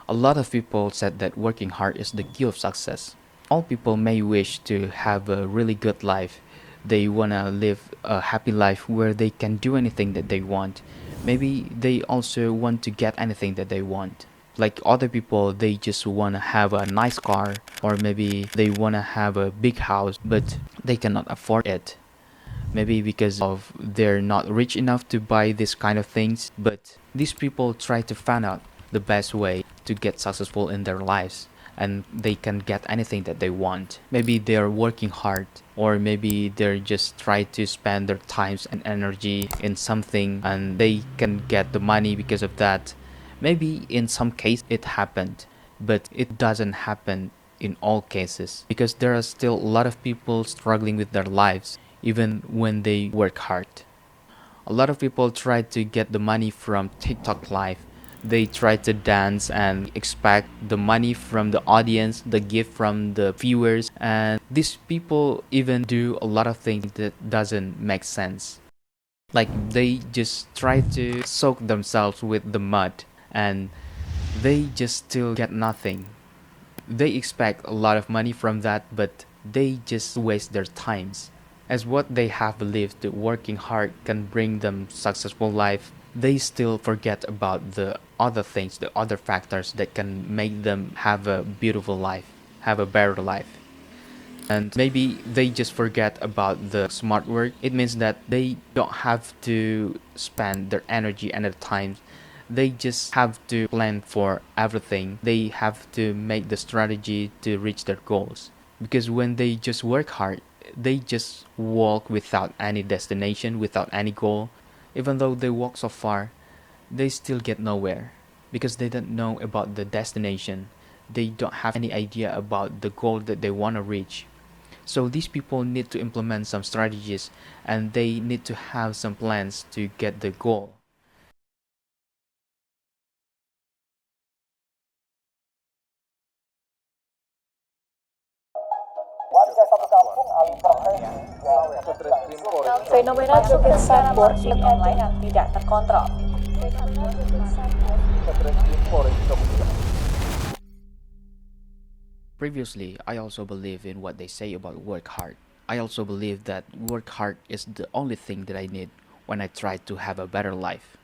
A lot of people said that working hard is the key of success. All people may wish to have a really good life. They want to live a happy life where they can do anything that they want. Maybe they also want to get anything that they want. Like other people, they just want to have a nice car, or maybe they want to have a big house, but they cannot afford it. Maybe because of they're not rich enough to buy this kind of things, but these people try to find out the best way to get successful in their lives, and they can get anything that they want. Maybe they're working hard, or maybe they're just try to spend their times and energy in something and they can get the money because of that. Maybe in some case it happened, but it doesn't happen in all cases because there are still a lot of people struggling with their lives even when they work hard. A lot of people try to get the money from TikTok Live. They try to dance and expect the money from the audience, the gift from the viewers, and these people even do a lot of things that doesn't make sense. Like they just try to soak themselves with the mud and they just still get nothing. They expect a lot of money from that, but they just waste their times. As what they have believed that working hard can bring them successful life, they still forget about the other things, the other factors that can make them have a beautiful life, have a better life. And maybe they just forget about the smart work. It means that they don't have to spend their energy and their time. They just have to plan for everything. They have to make the strategy to reach their goals. Because when they just work hard, they just walk without any destination, without any goal. Even though they walk so far, they still get nowhere because they don't know about the destination. They don't have any idea about the goal that they want to reach. So these people need to implement some strategies and they need to have some plans to get the goal. Fenomena joget skateboarding online yang tidak terkontrol. Previously, I also believe in what they say about work hard. I also believe that work hard is the only thing that I need when I try to have a better life.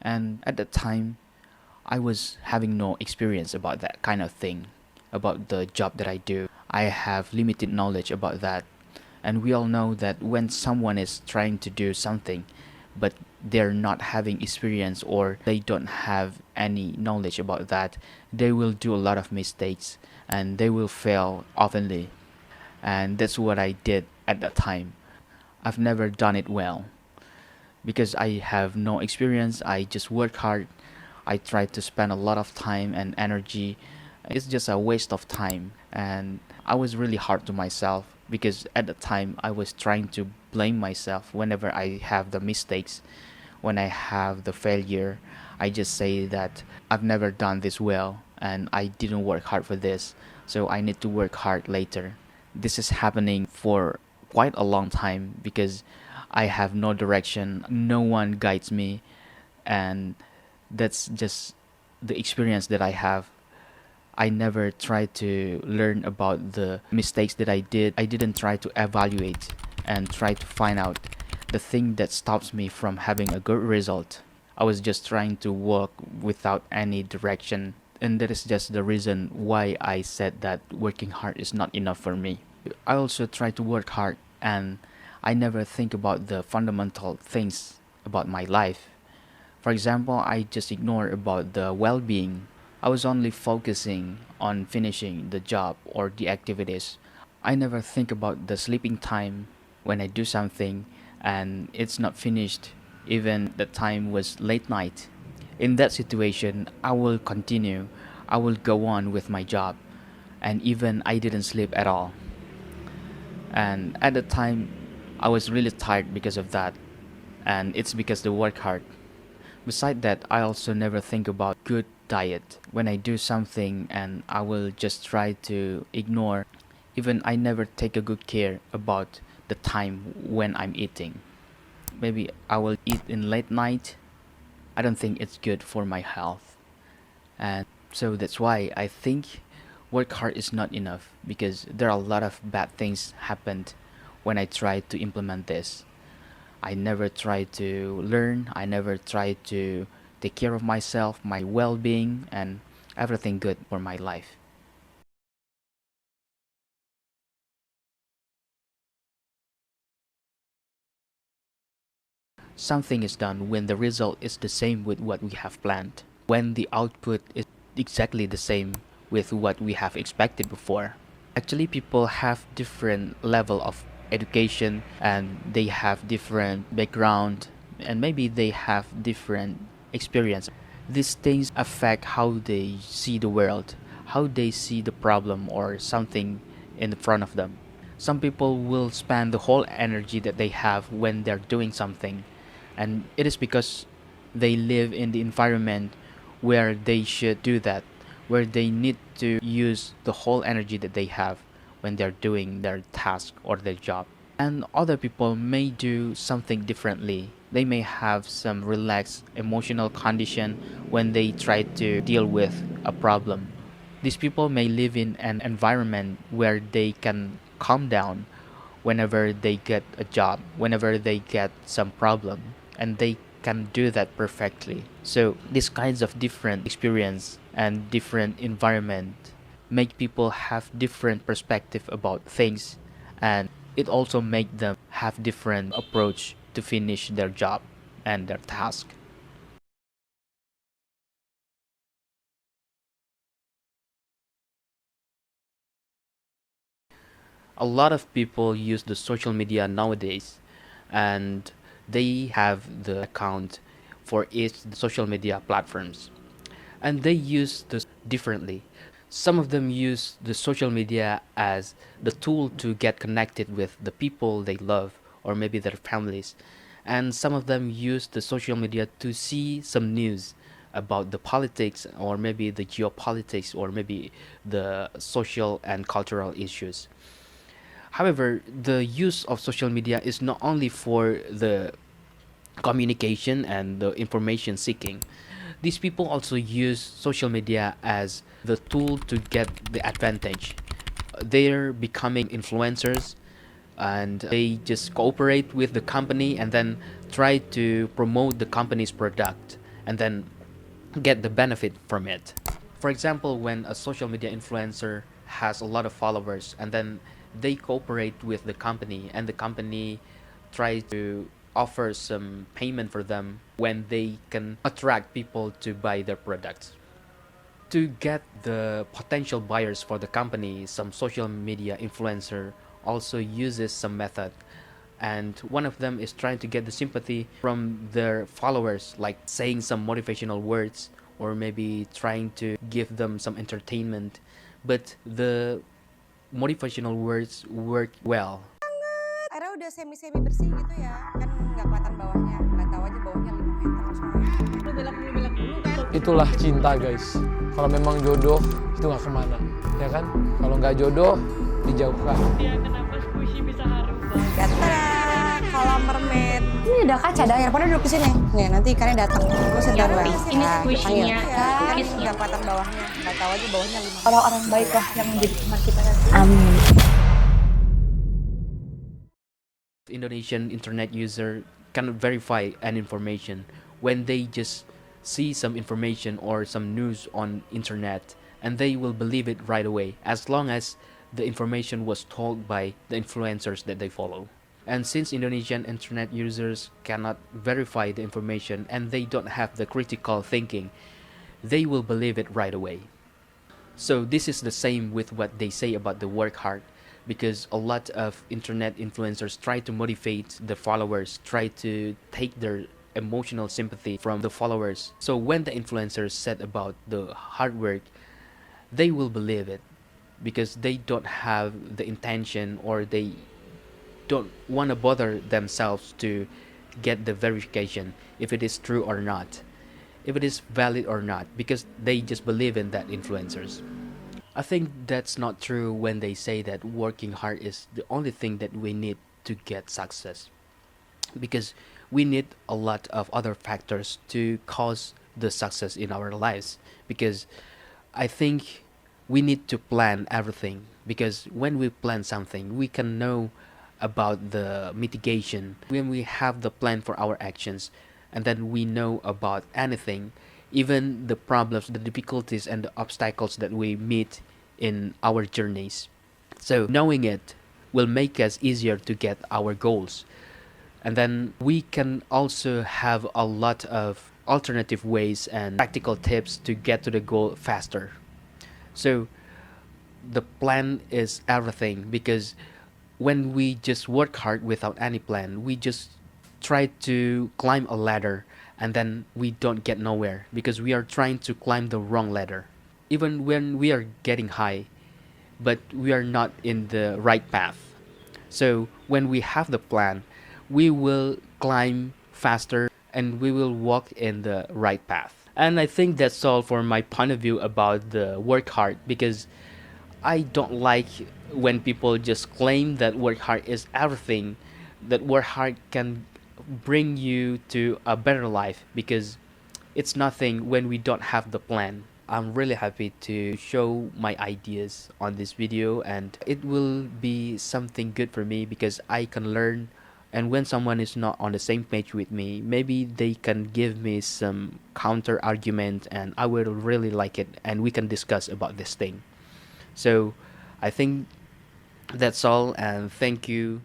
And at that time, I was having no experience about that kind of thing, about the job that I do. I have limited knowledge about that. And we all know that when someone is trying to do something, but they're not having experience or they don't have any knowledge about that, they will do a lot of mistakes and they will fail oftenly. And that's what I did at that time. I've never done it well because I have no experience. I just work hard. I try to spend a lot of time and energy. It's just a waste of time. And I was really hard to myself because at the time I was trying to blame myself whenever I have the mistakes, when I have the failure. I just say that I've never done this well and I didn't work hard for this, so I need to work hard later. This is happening for quite a long time because I have no direction, no one guides me, and that's just the experience that I have. I never tried to learn about the mistakes that I did. I didn't try to evaluate and try to find out the thing that stops me from having a good result. I was just trying to walk without any direction. And that is just the reason why I said that working hard is not enough for me. I also try to work hard and I never think about the fundamental things about my life. For example, I just ignore about the well-being. I was only focusing on finishing the job or the activities. I never think about the sleeping time when I do something and it's not finished, even the time was late night. In that situation, I will continue. I will go on with my job and even I didn't sleep at all. And at the time, I was really tired because of that, and it's because the work hard. Beside that, I also never think about good diet when I do something and I will just try to ignore. Even I never take a good care about the time when I'm eating. Maybe I will eat in late night. I don't think it's good for my health. And So that's why I think work hard is not enough, because there are a lot of bad things happened when I tried to implement this. I never tried to learn, I never tried to take care of myself, my well-being, and everything good for my life. Something is done when the result is the same with what we have planned, when the output is exactly the same with what we have expected before. Actually, people have different level of education, and they have different background, and maybe they have different experience. These things affect how they see the world, how they see the problem or something in front of them. Some people will spend the whole energy that they have when they're doing something, and it is because they live in the environment where they should do that, where they need to use the whole energy that they have when they're doing their task or their job. And other people may do something differently. They may have some relaxed emotional condition when they try to deal with a problem. These people may live in an environment where they can calm down whenever they get a job, whenever they get some problem, and they can do that perfectly. So these kinds of different experience and different environment make people have different perspective about things, and it also make them have different approach to finish their job and their task. A lot of people use the social media nowadays, and they have the account for each social media platforms, and they use this differently. Some of them use the social media as the tool to get connected with the people they love or maybe their families, and some of them use the social media to see some news about the politics or maybe the geopolitics or maybe the social and cultural issues. However, the use of social media is not only for the communication and the information seeking. These people also use social media as the tool to get the advantage. They're becoming influencers, and they just cooperate with the company and then try to promote the company's product and then get the benefit from it. For example, when a social media influencer has a lot of followers and then they cooperate with the company, and the company tries to offer some payment for them when they can attract people to buy their products. To get the potential buyers for the company, some social media influencer also uses some method, and one of them is trying to get the sympathy from their followers, like saying some motivational words or maybe trying to give them some entertainment. But the motivational words work well. Airnya udah semi-semi bersih gitu ya, kan nggak kelihatan bawahnya, nggak tahu aja bawahnya 5 meter soalnya. Lu belok dulu kan. Itulah cinta guys. Kalau memang jodoh itu nggak kemana, ya kan? Kalau nggak jodoh dijauhkan. Ya kenapa squishy bisa harum banget? Tada, kolam mermaid. Ini ada kaca, ada air. Pada duduk di sini. Nih nanti ikannya datang. Gue sedang banget. Ini squishy-nya, kan kiss-nya. nggak kelihatan bawahnya, nggak tahu aja bawahnya 5 meter. Orang-orang baik lah yang menjadi teman kita nanti. Amin. Indonesian internet user cannot verify an information when they just see some information or some news on internet, and they will believe it right away as long as the information was told by the influencers that they follow. And since Indonesian internet users cannot verify the information and they don't have the critical thinking, they will believe it right away. So this is the same with what they say about the work hard, because a lot of internet influencers try to motivate the followers, try to take their emotional sympathy from the followers. So when the influencers said about the hard work, they will believe it because they don't have the intention, or they don't want to bother themselves to get the verification if it is true or not, if it is valid or not, because they just believe in that influencers. I think that's not true when they say that working hard is the only thing that we need to get success, because we need a lot of other factors to cause the success in our lives. Because I think we need to plan everything, because when we plan something, we can know about the mitigation. When we have the plan for our actions, and then we know about anything, even the problems, the difficulties, and the obstacles that we meet in our journeys. So knowing it will make us easier to get our goals. And then we can also have a lot of alternative ways and practical tips to get to the goal faster. So the plan is everything, because when we just work hard without any plan, we just try to climb a ladder, and then we don't get nowhere because we are trying to climb the wrong ladder. Even when we are getting high, but we are not in the right path. So when we have the plan, we will climb faster and we will walk in the right path. And I think that's all for my point of view about the work hard, because I don't like when people just claim that work hard is everything, that work hard can bring you to a better life, because it's nothing when we don't have the plan. I'm really happy to show my ideas on this video, and it will be something good for me because I can learn. And when someone is not on the same page with me, maybe they can give me some counter argument, and I will really like it, and we can discuss about this thing. So I think that's all, and thank you.